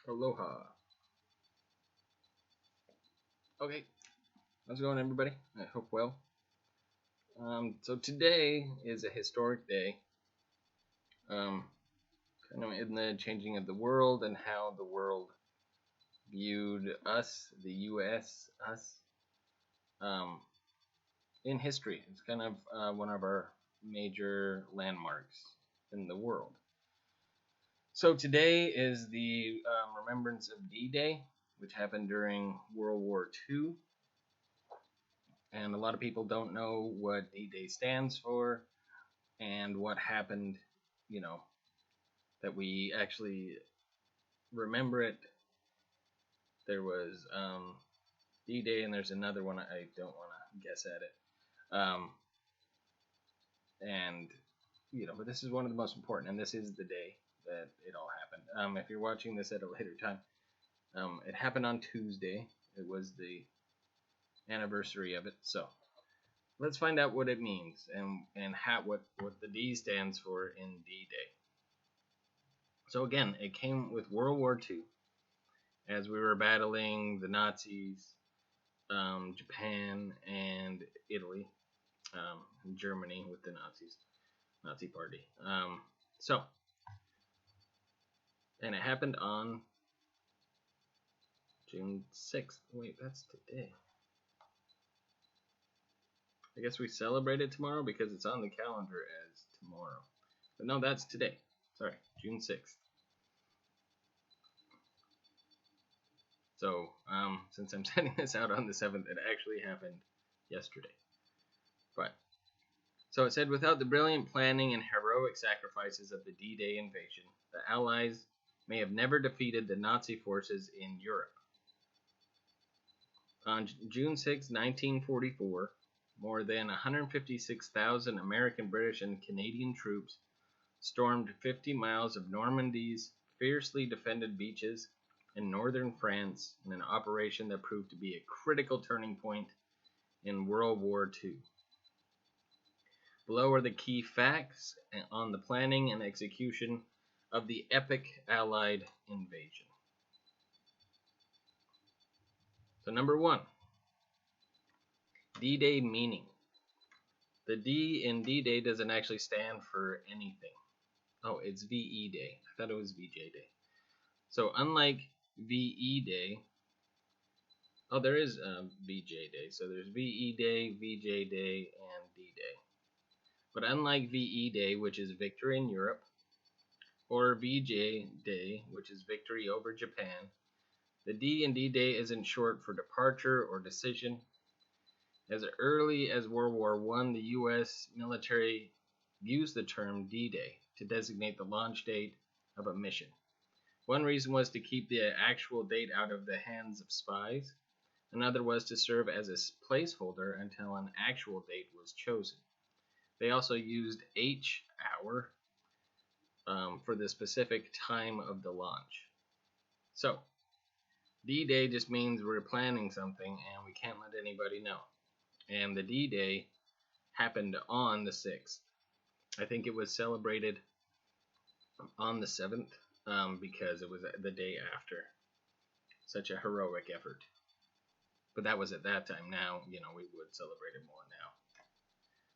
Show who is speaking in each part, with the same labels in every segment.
Speaker 1: Aloha. Okay, how's it going, everybody? I hope well. So today is a historic day, kind of in the changing of the world and how the world viewed us, the U.S., us, um, in history. It's kind of one of our major landmarks in the world. So today is the Remembrance of D-Day, which happened during World War II. And a lot of people don't know what D-Day stands for and what happened, you know, that we actually remember it. There was D-Day, and there's another one I don't want to guess at it. And but this is one of the most important, and this is the day that it all happened. If you're watching this at a later time, it happened on Tuesday. It was the anniversary of it. So let's find out what it means and what the D stands for in D-Day. So again, it came with World War II as we were battling the Nazis, Japan, and Italy, and Germany with the Nazi Party. And it happened on June 6th. Wait, that's today. I guess we celebrate it tomorrow because it's on the calendar as tomorrow. But no, that's today. Sorry, June 6th. So, since I'm sending this out on the 7th, it actually happened yesterday. But, so it said, without the brilliant planning and heroic sacrifices of the D-Day invasion, the Allies may have never defeated the Nazi forces in Europe. On June 6, 1944, more than 156,000 American, British, and Canadian troops stormed 50 miles of Normandy's fiercely defended beaches in northern France in an operation that proved to be a critical turning point in World War II. Below are the key facts on the planning and execution of the epic Allied invasion. So number 1, D-Day meaning. The D in D-Day doesn't actually stand for anything. Oh, it's VE Day. I thought it was VJ Day. So unlike VE Day, there is VJ Day. So there's VE Day, VJ Day, and D-Day. But unlike VE Day, which is victory in Europe, or VJ Day, which is victory over Japan, the D in D-Day isn't short for departure or decision. As early as World War I, the U.S. military used the term D-Day to designate the launch date of a mission. One reason was to keep the actual date out of the hands of spies. Another was to serve as a placeholder until an actual date was chosen. They also used H hour for the specific time of the launch. So, D-Day just means we're planning something and we can't let anybody know. And the D-Day happened on the 6th. I think it was celebrated on the 7th because it was the day after. Such a heroic effort. But that was at that time. Now, we would celebrate it more now.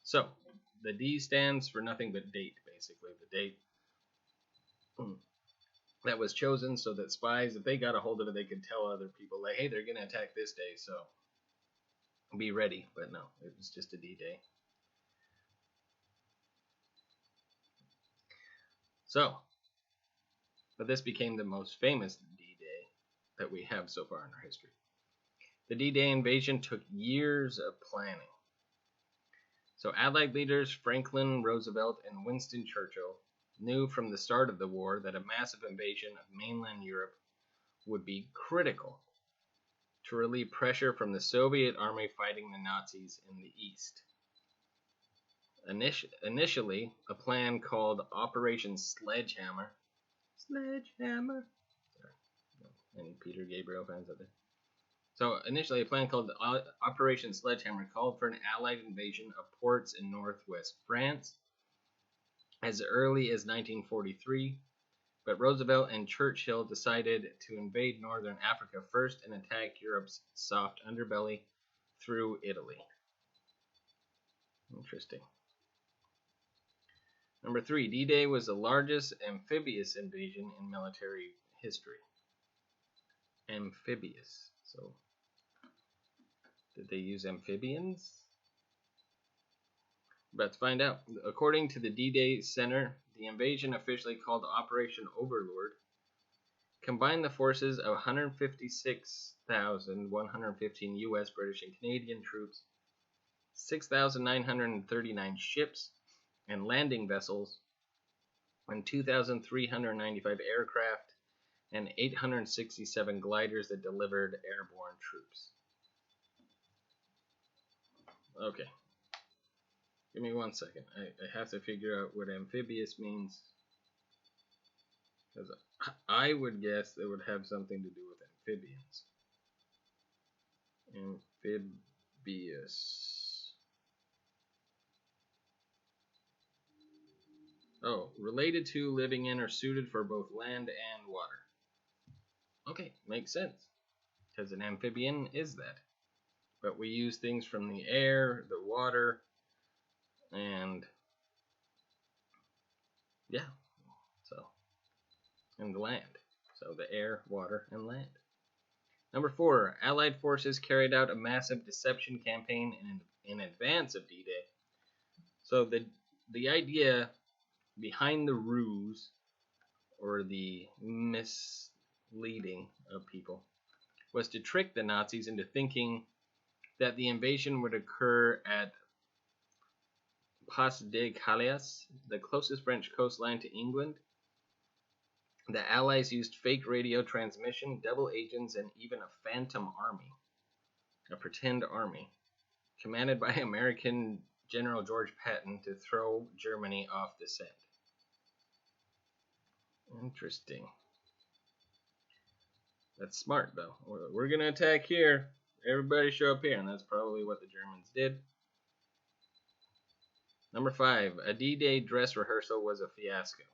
Speaker 1: So, the D stands for nothing but date, basically. The date that was chosen so that spies, if they got a hold of it, they could tell other people, like, hey, they're going to attack this day, so be ready. But no, it was just a D-Day. So, but this became the most famous D-Day that we have so far in our history. The D-Day invasion took years of planning. So Allied leaders Franklin Roosevelt and Winston Churchill knew from the start of the war that a massive invasion of mainland Europe would be critical to relieve pressure from the Soviet army fighting the Nazis in the East. Initially, a plan called Operation Sledgehammer. Sledgehammer. Sorry, any Peter Gabriel fans out there? So initially, a plan called Operation Sledgehammer called for an Allied invasion of ports in northwest France as early as 1943, but Roosevelt and Churchill decided to invade northern Africa first and attack Europe's soft underbelly through Italy. Interesting. Number 3, D-Day was the largest amphibious invasion in military history. Amphibious. So, did they use amphibians? Let's find out. According to the D-Day Center, the invasion, officially called Operation Overlord, combined the forces of 156,115 U.S., British, and Canadian troops, 6,939 ships and landing vessels, and 2,395 aircraft, and 867 gliders that delivered airborne troops. Okay. Give me 1 second. I have to figure out what amphibious means. Because I would guess it would have something to do with amphibians. Amphibious. Oh, related to, living in, or suited for both land and water. Okay, makes sense. Because an amphibian is that. But we use things from the air, the water, and yeah, and the land. So the air, water, and land. Number 4, Allied forces carried out a massive deception campaign in advance of D-Day. So the idea behind the ruse, or the misleading of people, was to trick the Nazis into thinking that the invasion would occur at Pas de Calais, the closest French coastline to England. The Allies used fake radio transmission, double agents, and even a phantom army, a pretend army, commanded by American General George Patton, to throw Germany off the scent. Interesting. That's smart, though. We're going to attack here. Everybody show up here, and that's probably what the Germans did. Number 5, a D-Day dress rehearsal was a fiasco.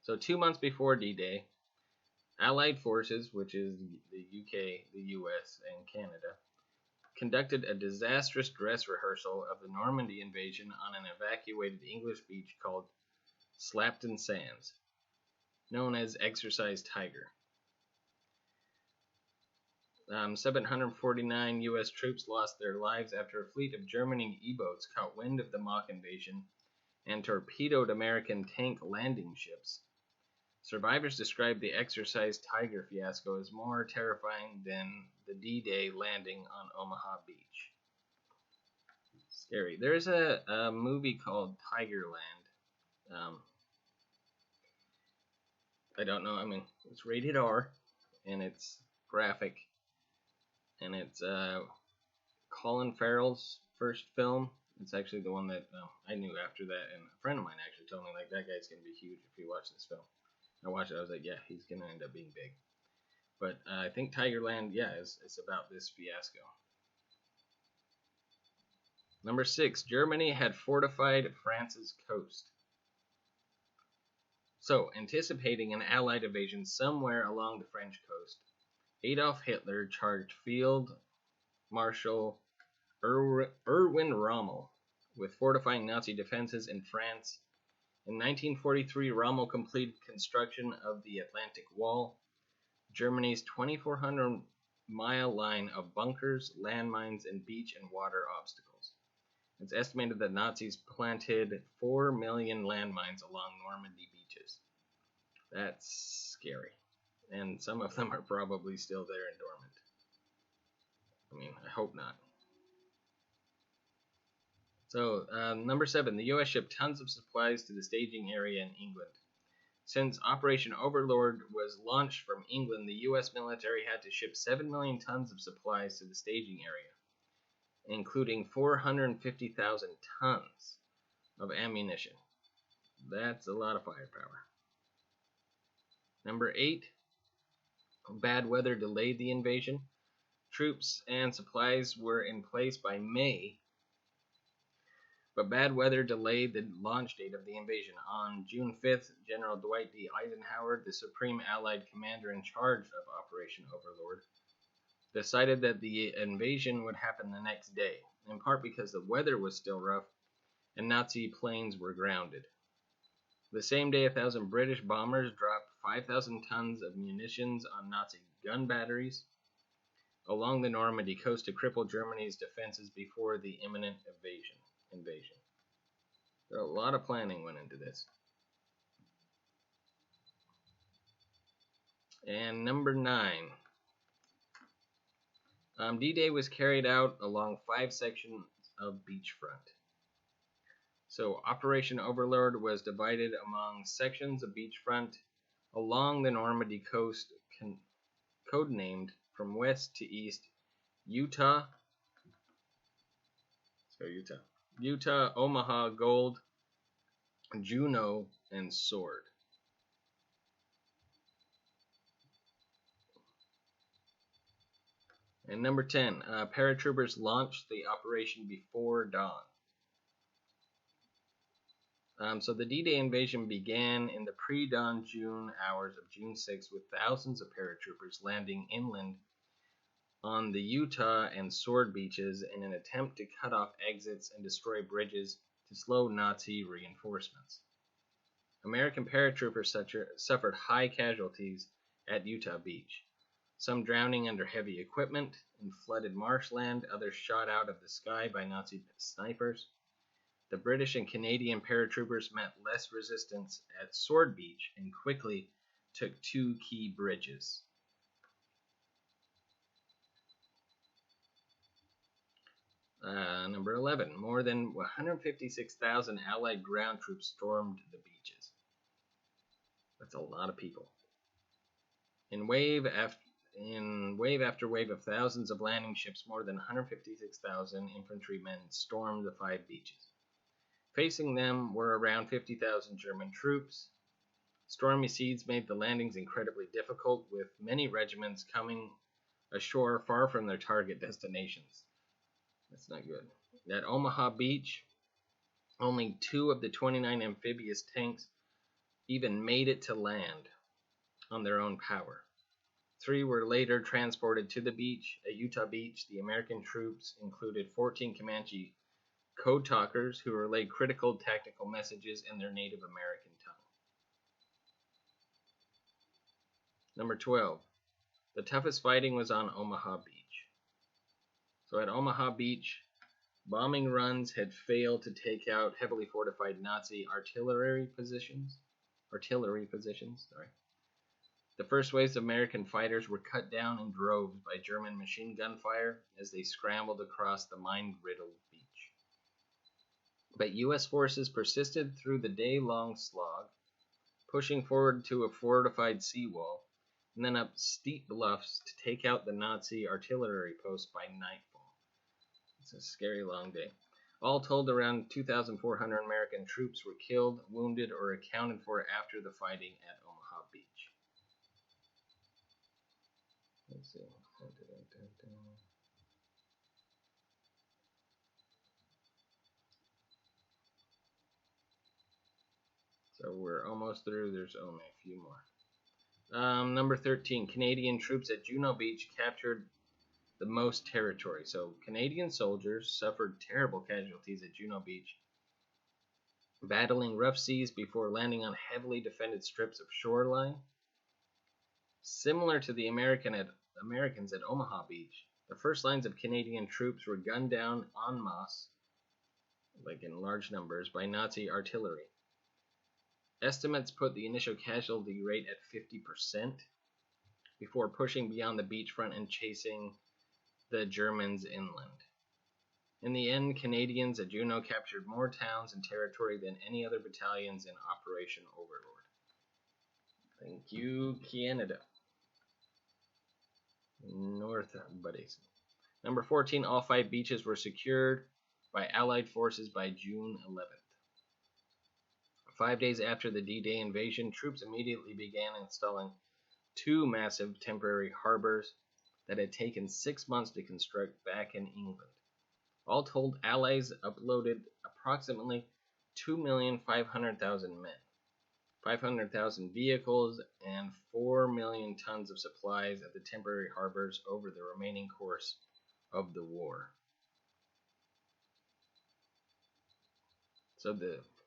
Speaker 1: So 2 months before D-Day, Allied forces, which is the UK, the US, and Canada, conducted a disastrous dress rehearsal of the Normandy invasion on an evacuated English beach called Slapton Sands, known as Exercise Tiger. 749 U.S. troops lost their lives after a fleet of German E-boats caught wind of the mock invasion and torpedoed American tank landing ships. Survivors described the Exercise Tiger fiasco as more terrifying than the D-Day landing on Omaha Beach. Scary. There's a movie called Tigerland. I don't know. I mean, it's rated R, and it's graphic. And it's Colin Farrell's first film. It's actually the one that I knew after that, and a friend of mine actually told me, like, that guy's going to be huge if you watch this film. I watched it, I was like, yeah, he's going to end up being big. But I think Tigerland, yeah, it's about this fiasco. Number 6, Germany had fortified France's coast. So, anticipating an Allied invasion somewhere along the French coast, Adolf Hitler charged Field Marshal Erwin Rommel with fortifying Nazi defenses in France. In 1943, Rommel completed construction of the Atlantic Wall, Germany's 2,400-mile line of bunkers, landmines, and beach and water obstacles. It's estimated that Nazis planted 4 million landmines along Normandy beaches. That's scary. And some of them are probably still there and dormant. I mean, I hope not. So, number 7, the U.S. shipped tons of supplies to the staging area in England. Since Operation Overlord was launched from England, the U.S. military had to ship 7 million tons of supplies to the staging area, including 450,000 tons of ammunition. That's a lot of firepower. Number 8, bad weather delayed the invasion. Troops and supplies were in place by May, But bad weather delayed the launch date of the invasion. On June 5th, General Dwight D. Eisenhower, the Supreme Allied Commander in charge of Operation Overlord, decided that the invasion would happen the next day, in part because the weather was still rough and Nazi planes were grounded. The same day, 1,000 British bombers dropped 5,000 tons of munitions on Nazi gun batteries along the Normandy coast to cripple Germany's defenses before the imminent invasion. So a lot of planning went into this. And number 9. D-Day was carried out along 5 sections of beachfront. So Operation Overlord was divided among sections of beachfront along the Normandy coast, codenamed from west to east Utah, Omaha, Gold, Juneau, and Sword. And number 10, paratroopers launched the operation before dawn. So the D-Day invasion began in the pre-dawn June hours of June 6th with thousands of paratroopers landing inland on the Utah and Sword beaches in an attempt to cut off exits and destroy bridges to slow Nazi reinforcements. American paratroopers suffered high casualties at Utah Beach, some drowning under heavy equipment in flooded marshland, others shot out of the sky by Nazi snipers. The British and Canadian paratroopers met less resistance at Sword Beach and quickly took 2 key bridges. Number 11, more than 156,000 Allied ground troops stormed the beaches. That's a lot of people. In wave after wave of thousands of landing ships, more than 156,000 infantrymen stormed the 5 beaches. Facing them were around 50,000 German troops. Stormy seas made the landings incredibly difficult, with many regiments coming ashore far from their target destinations. That's not good. At Omaha Beach, only 2 of the 29 amphibious tanks even made it to land on their own power. 3 were later transported to the beach. At Utah Beach, the American troops included 14 Comanche code talkers who relayed critical tactical messages in their Native American tongue. Number 12. The toughest fighting was on Omaha Beach. So at Omaha Beach, bombing runs had failed to take out heavily fortified Nazi artillery positions. The first waves of American fighters were cut down in droves by German machine gun fire as they scrambled across the mine-riddled beach. But U.S. forces persisted through the day-long slog, pushing forward to a fortified seawall, and then up steep bluffs to take out the Nazi artillery post by nightfall. It's a scary long day. All told, around 2,400 American troops were killed, wounded, or accounted for after the fighting at Omaha Beach. Let's see. So we're almost through. There's only a few more. Number 13. Canadian troops at Juneau Beach captured the most territory. So Canadian soldiers suffered terrible casualties at Juneau Beach, battling rough seas before landing on heavily defended strips of shoreline. Similar to the Americans at Omaha Beach, the first lines of Canadian troops were gunned down en masse, like in large numbers, by Nazi artillery. Estimates put the initial casualty rate at 50% before pushing beyond the beachfront and chasing the Germans inland. In the end, Canadians at Juneau captured more towns and territory than any other battalions in Operation Overlord. Thank you, Canada. North buddies. Number 14, all 5 beaches were secured by Allied forces by June 11th. 5 days after the D-Day invasion, troops immediately began installing 2 massive temporary harbors that had taken 6 months to construct back in England. All told, Allies uploaded approximately 2,500,000 men, 500,000 vehicles, and 4 million tons of supplies at the temporary harbors over the remaining course of the war.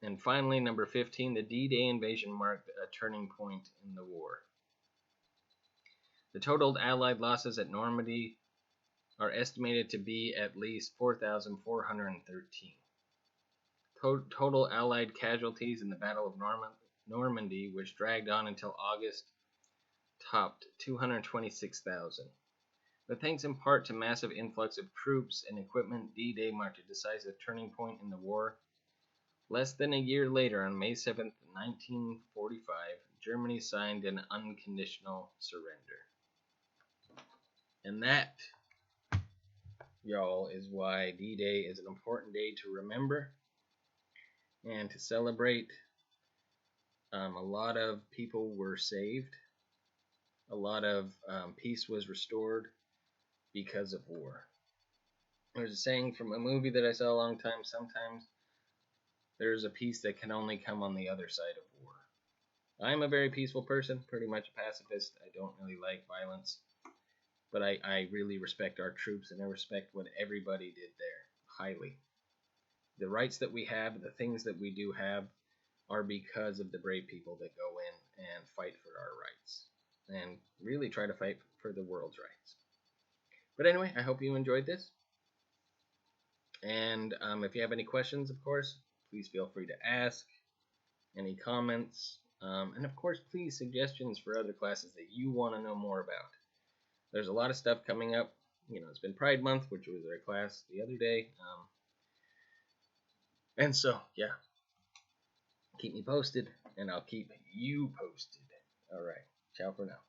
Speaker 1: And finally, number 15, the D-Day invasion marked a turning point in the war. The total Allied losses at Normandy are estimated to be at least 4,413. Total Allied casualties in the Battle of Normandy, which dragged on until August, topped 226,000. But thanks in part to massive influx of troops and equipment, D-Day marked a decisive turning point in the war. Less than a year later, on May 7, 1945, Germany signed an unconditional surrender. And that, y'all, is why D-Day is an important day to remember and to celebrate. A lot of people were saved. A lot of peace was restored because of war. There's a saying from a movie that I saw a long time, sometimes there's a peace that can only come on the other side of war. I'm a very peaceful person, pretty much a pacifist. I don't really like violence. But I really respect our troops, and I respect what everybody did there, highly. The rights that we have, the things that we do have, are because of the brave people that go in and fight for our rights. And really try to fight for the world's rights. But anyway, I hope you enjoyed this. And if you have any questions, of course, please feel free to ask. Any comments. And of course, please, suggestions for other classes that you want to know more about. There's a lot of stuff coming up. It's been Pride Month, which was our class the other day. And so, yeah. Keep me posted, and I'll keep you posted. All right. Ciao for now.